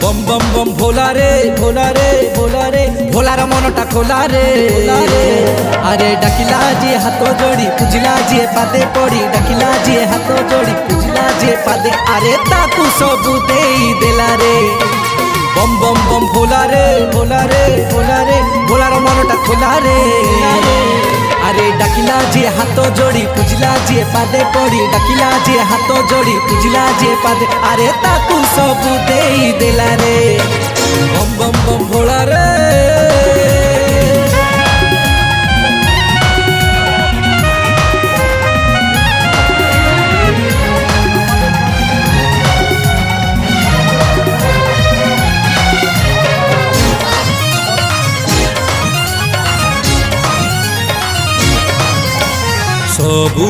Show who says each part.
Speaker 1: बम बम बम भोला रे भोला रे भोला रे भोलार मनटा खोला रे अरे डाकिला जी हाथ जोड़ी पूजिला जी पादे पड़ी डाकिला जी हाथ जोड़ी पूजिला जी पादे अरे ताकू सबू देई देला रे बम बम बम भोला रे भोला रे भोला रे भोलार मनटा खोला रे अरे डाकिला जी हाथ जोड़ी पूजिला जी पादे पड़ी डाकिला जी हाथ जोड़ी पूजिला जी पादे अरे ताकू सबू देई देला रे बम बम बम भोला रे सबू